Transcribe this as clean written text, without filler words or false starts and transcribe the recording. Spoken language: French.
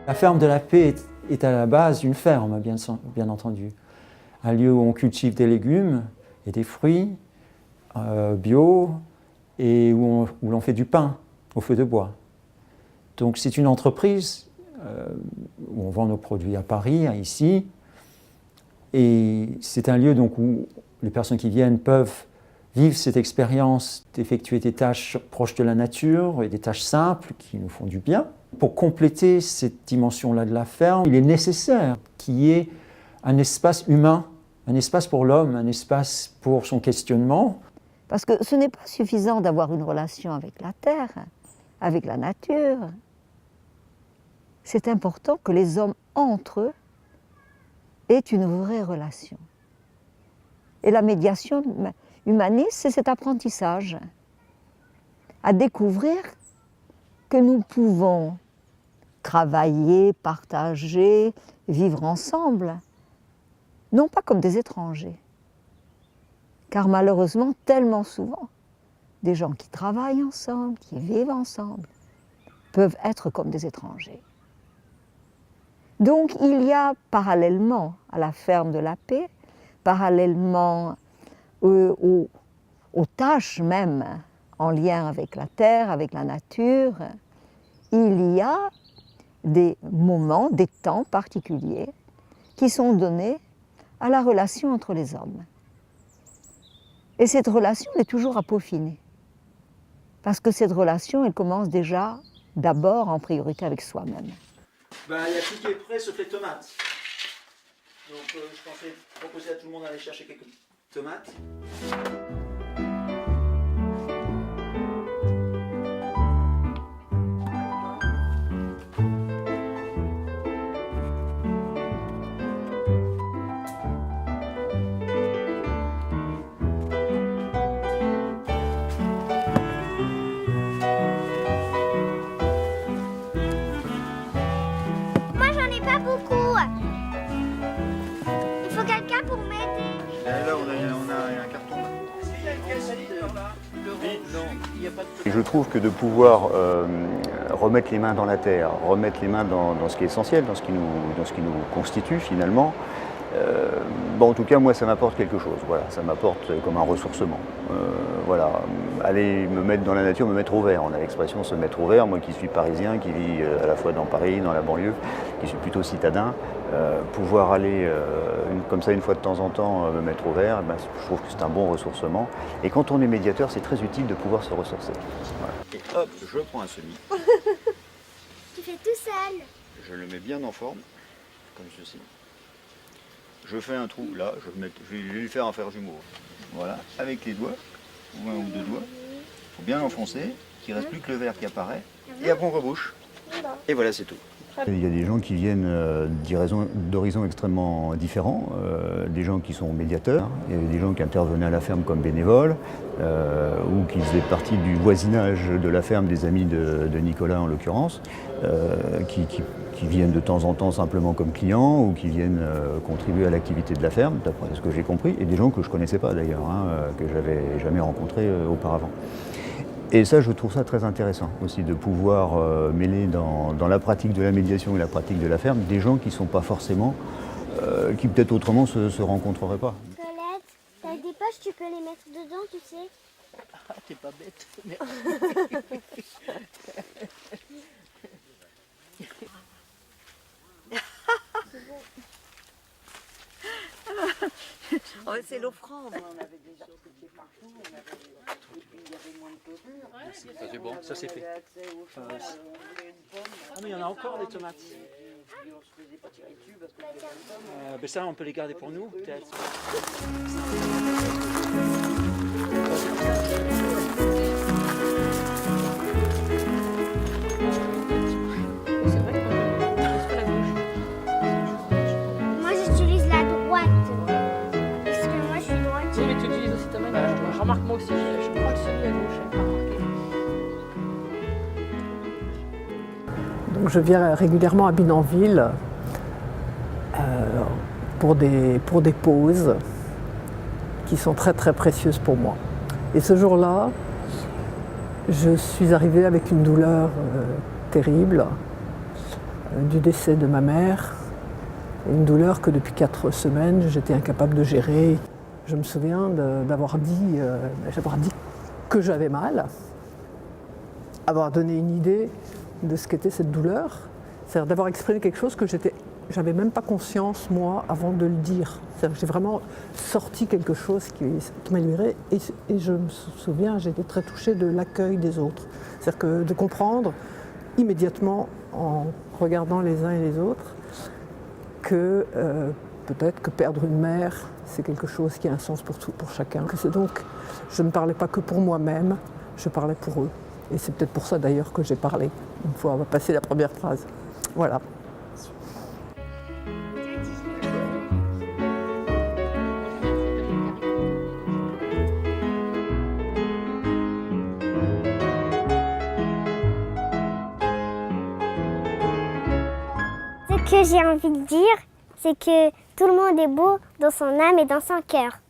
La ferme de la Paix est à la base une ferme, bien entendu. Un lieu où on cultive des légumes et des fruits bio et où l'on fait du pain au feu de bois. Donc c'est une entreprise où on vend nos produits à Paris, ici. Et c'est un lieu donc, où les personnes qui viennent peuvent vivre cette expérience d'effectuer des tâches proches de la nature et des tâches simples qui nous font du bien. Pour compléter cette dimension-là de la ferme, il est nécessaire qu'il y ait un espace humain, un espace pour l'homme, un espace pour son questionnement. Parce que ce n'est pas suffisant d'avoir une relation avec la terre, avec la nature. C'est important que les hommes entre eux aient une vraie relation. Et la médiation humaniste, c'est cet apprentissage à découvrir que nous pouvons travailler, partager, vivre ensemble, non pas comme des étrangers. Car malheureusement, tellement souvent, des gens qui travaillent ensemble, qui vivent ensemble, peuvent être comme des étrangers. Donc il y a parallèlement à la ferme de la Paix, parallèlement aux tâches même en lien avec la terre, avec la nature, il y a des moments, des temps particuliers qui sont donnés à la relation entre les hommes. Et cette relation est toujours à peaufiner. Parce que cette relation, elle commence déjà d'abord en priorité avec soi-même. Il y a tout qui est prêt sauf les tomates. Donc je pensais proposer à tout le monde d'aller chercher quelques tomates. Je trouve que de pouvoir remettre les mains dans la terre, remettre les mains dans ce qui est essentiel, dans ce qui nous constitue finalement, en tout cas moi ça m'apporte quelque chose, voilà, ça m'apporte comme un ressourcement. Voilà, aller me mettre dans la nature, me mettre au vert, on a l'expression se mettre au vert, moi qui suis parisien, qui vis à la fois dans Paris, dans la banlieue, qui suis plutôt citadin, pouvoir aller comme ça une fois de temps en temps me mettre au vert, je trouve que c'est un bon ressourcement. Et quand on est médiateur, c'est très utile de pouvoir se ressourcer. Voilà. Et hop, je prends un semis. Tu fais tout seul. Je le mets bien en forme, comme ceci. Je fais un trou là, je vais lui faire un fer jumeau. Voilà, avec les doigts, ou un ou deux doigts. Il faut bien l'enfoncer, qu'il ne reste plus que le verre qui apparaît. Et après on rebouche. Et voilà, c'est tout. Il y a des gens qui viennent d'horizons extrêmement différents, des gens qui sont médiateurs, il y a des gens qui intervenaient à la ferme comme bénévoles, ou qui faisaient partie du voisinage de la ferme des amis de Nicolas en l'occurrence, qui viennent de temps en temps simplement comme clients ou qui viennent contribuer à l'activité de la ferme, d'après ce que j'ai compris, et des gens que je ne connaissais pas d'ailleurs, que je n'avais jamais rencontrés auparavant. Et ça, je trouve ça très intéressant aussi, de pouvoir mêler dans la pratique de la médiation et la pratique de la ferme des gens qui ne sont pas forcément, qui peut-être autrement se rencontreraient pas. Colette, t'as des poches, tu peux les mettre dedans, tu sais. Ah, t'es pas bête. Mais... Oh, c'est l'offrande. On avait déjà coupé partout, et puis il y avait moins de clôture. Ça c'est bon, ça c'est fait. Ah mais il y en a encore des tomates. Ça on peut les garder pour nous peut-être. Moi j'utilise la droite. Parce que moi je suis droitier. Oui, mais tu utilises aussi ta main gauche. Je remarque moi aussi, je crois que celui à gauche est pas marqué. Donc je viens régulièrement à Binanville pour des pauses qui sont très très précieuses pour moi. Et ce jour-là, je suis arrivée avec une douleur terrible, du décès de ma mère, une douleur que depuis 4 semaines j'étais incapable de gérer. Je me souviens d'avoir dit que j'avais mal, avoir donné une idée de ce qu'était cette douleur, c'est-à-dire d'avoir exprimé quelque chose que j'avais même pas conscience moi avant de le dire. C'est-à-dire que j'ai vraiment sorti quelque chose qui m'améliorait et je me souviens, j'étais très touchée de l'accueil des autres. C'est-à-dire que de comprendre immédiatement en regardant les uns et les autres que peut-être que perdre une mère, c'est quelque chose qui a un sens pour chacun. Donc, je ne parlais pas que pour moi-même, je parlais pour eux. Et c'est peut-être pour ça d'ailleurs que j'ai parlé, une fois on va passer la première phrase. Voilà. Ce que j'ai envie de dire, c'est que tout le monde est beau dans son âme et dans son cœur.